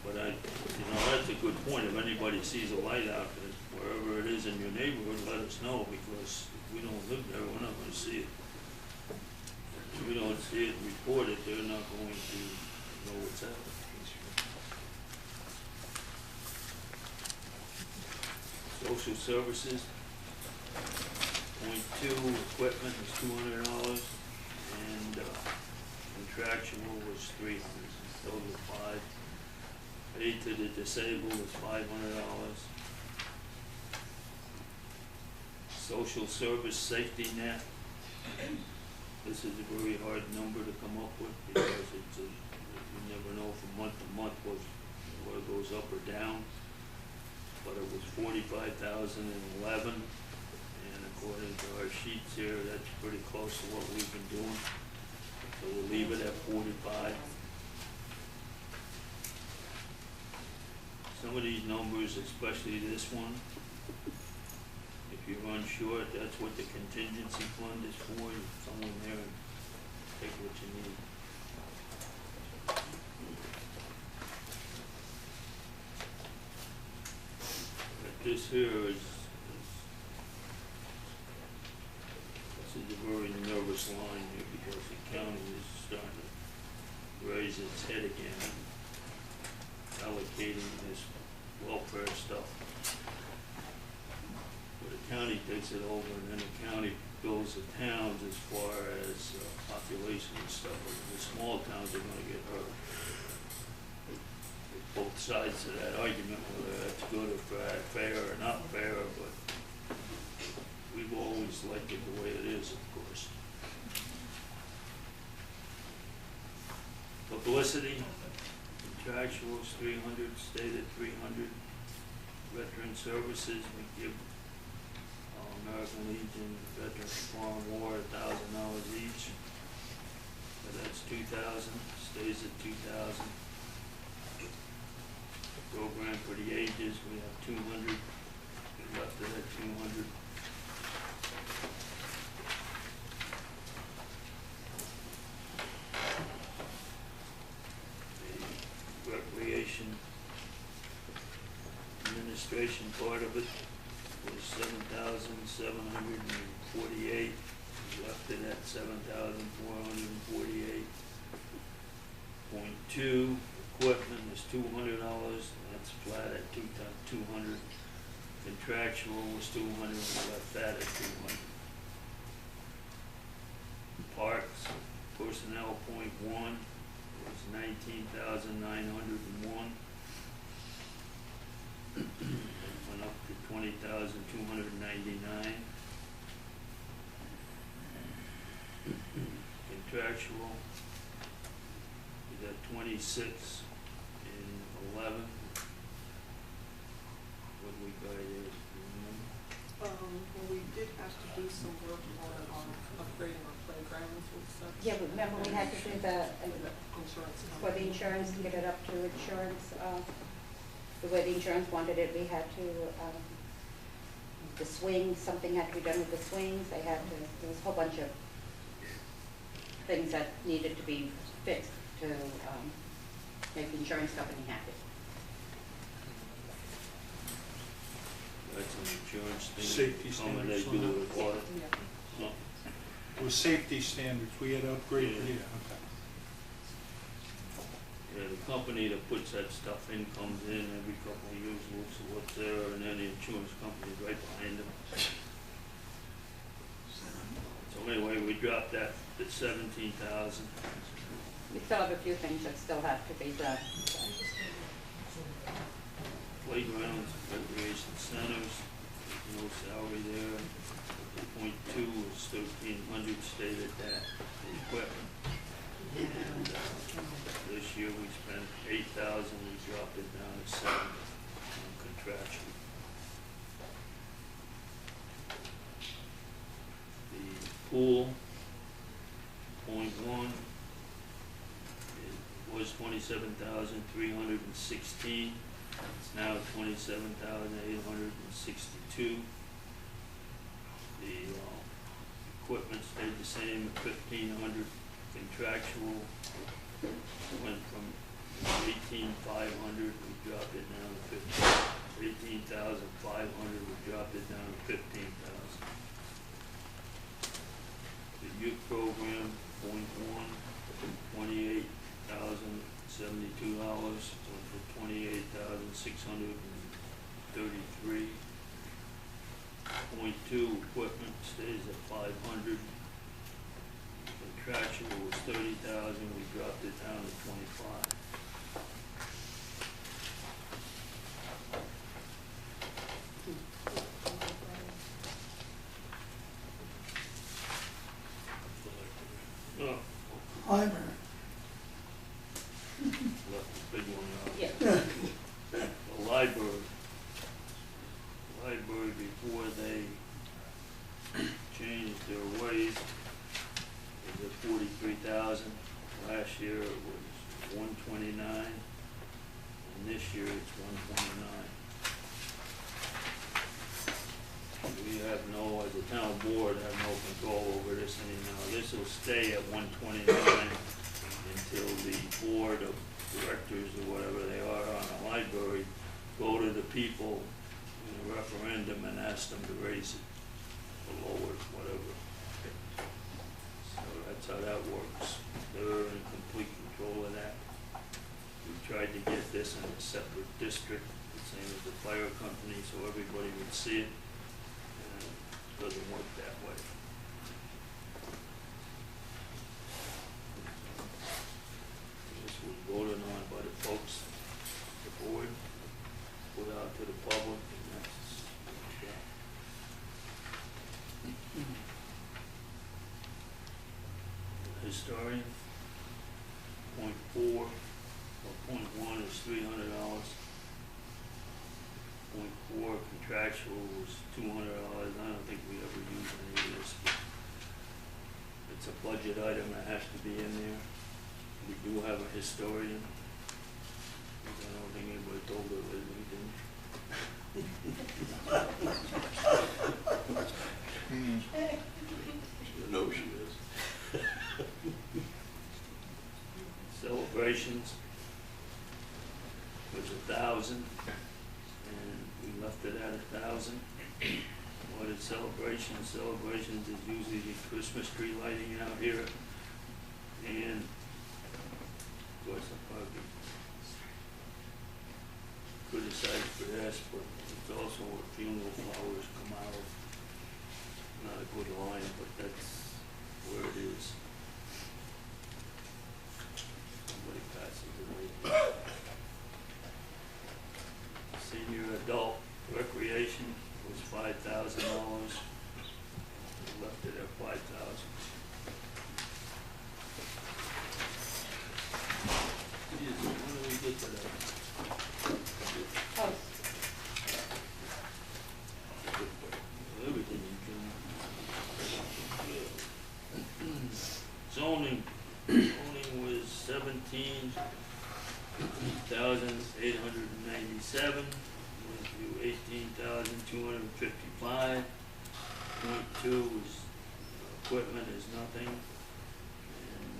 But that's a good point. If anybody sees a light out there, wherever it is in your neighborhood, let us know, because if we don't live there, we're not gonna see it. If we don't see it and report it, they're not going to know what's happening. Social services, .2, equipment was $200, and contractual was $300, total of $500. Aid to the disabled was $500. Social service safety net, this is a very hard number to come up with, because you never know from month to month whether it goes up or down. But it was $45,011, and according to our sheets here, that's pretty close to what we've been doing. So we'll leave it at 45. Some of these numbers, especially this one, if you're unsure, that's what the contingency fund is for. You come in there and take what you need. This here is a very nervous line here, because the county is starting to raise its head again, allocating this welfare stuff. But the county takes it over, and then the county bills the towns as far as population and stuff. And the small towns are going to get hurt. Both sides of that argument, whether that's good or fair or not fair, but we've always liked it the way it is, of course. Publicity, contractuals, 300, stated 300. Veteran services, we give American Legion, Veterans of Foreign War, $1,000 each. So that's 2,000, stays at 2,000. Program for the ages, we have 200, we left it at 200. The recreation administration part of it was 7,748. We left it at 7,448.2. Equipment was $200, that's flat at 200. Contractual was 200, we left that at 200. Parks, personnel .1 was 19,901. Went up to 20,299. Contractual is at 26 in 11. What did we buy there? Well, we did have to do some work on upgrading our playgrounds with stuff. Yeah, but remember we had to do the Insurance for the insurance, to get it up to insurance, the way the insurance wanted it, we had to, the swings, something had to be done with the swings, they had to, there was a whole bunch of things that needed to be fixed to make the insurance company happy. That's an insurance thing. Safety How many standards they on do that? with what? No. With safety standards, we had to upgrade, Yeah. okay. Yeah, the company that puts that stuff in comes in every couple of years, looks at what's there, and then the insurance company's right behind them. So anyway, we dropped that at 17,000. We still have a few things that still have to be done. Playgrounds, recreation centers, no salary there. .2 was 1,300, stayed at that. Equipment. And this year we spent 8,000, we dropped it down to 7 on contractual. The pool, .1, it was 27,316. It's now 27,862. The equipment stayed the same at 1,500. Contractual went from $18,500, we dropped it down to 18,500, we dropped it down to 15,000. The youth program, .1, $28,072, went to 28,633. .2, equipment stays at 500. Contractual was 30,000, we dropped it down to 25. Oh, Library. left the big one out. Yeah. The library. Library, before they changed their ways, it was at 43,000. Last year it was 129, and this year it's 129. We have no, as a town board, have no control over this anymore. This will stay at 129 until the board of directors or whatever they are on the library go to the people in a referendum and ask them to raise it or lower it, whatever. So that's how that works. They're in complete control of that. We tried to get this in a separate district, the same as the fire company, so everybody would see it. And it doesn't work that way. This was voted on by the folks, the board, put out to the public, and that's that. Historian, .4, or .1 is $300. .4 contractual was $200. I don't think we ever use any of this, but it's a budget item that has to be in there. We do have a historian. I don't think anybody told her that we didn't. No, she is. Celebrations was 1,000, and we left it at 1,000. What is celebrations? Celebrations is usually the Christmas tree lighting out here, and of course I'll probably criticized for this, but it's also where funeral flowers come out of. Not a good line, but that's where it is. Somebody passes away. Senior adult recreation was $5,000. We left it at 5,000. Geez, when do we get to that? Oh, Everything you can. Zoning was 17,897, went to 18,255. .2 was equipment is nothing, and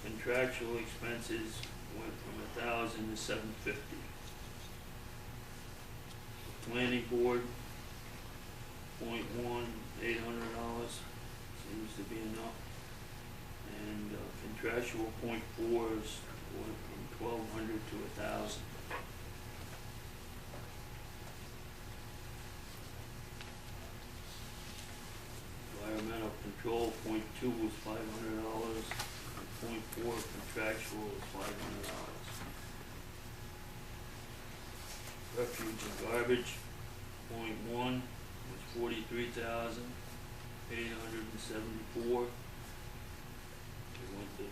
contractual expenses went from 1,000 to 750. Planning board, .1, $800, seems to be enough. And contractual .4s went from 1,200 to 1,000. Environmental control, .2 was $500, and .4 contractual was $500. Refuge and garbage, .1 was 43,874. We went to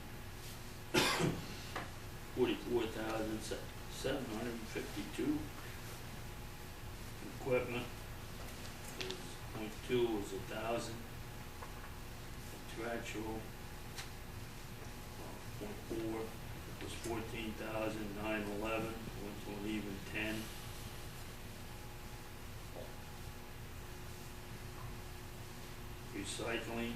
44,752. Equipment is .2 was 1,000. Contractual, .4 was 14,911. Went to an even 10. Recycling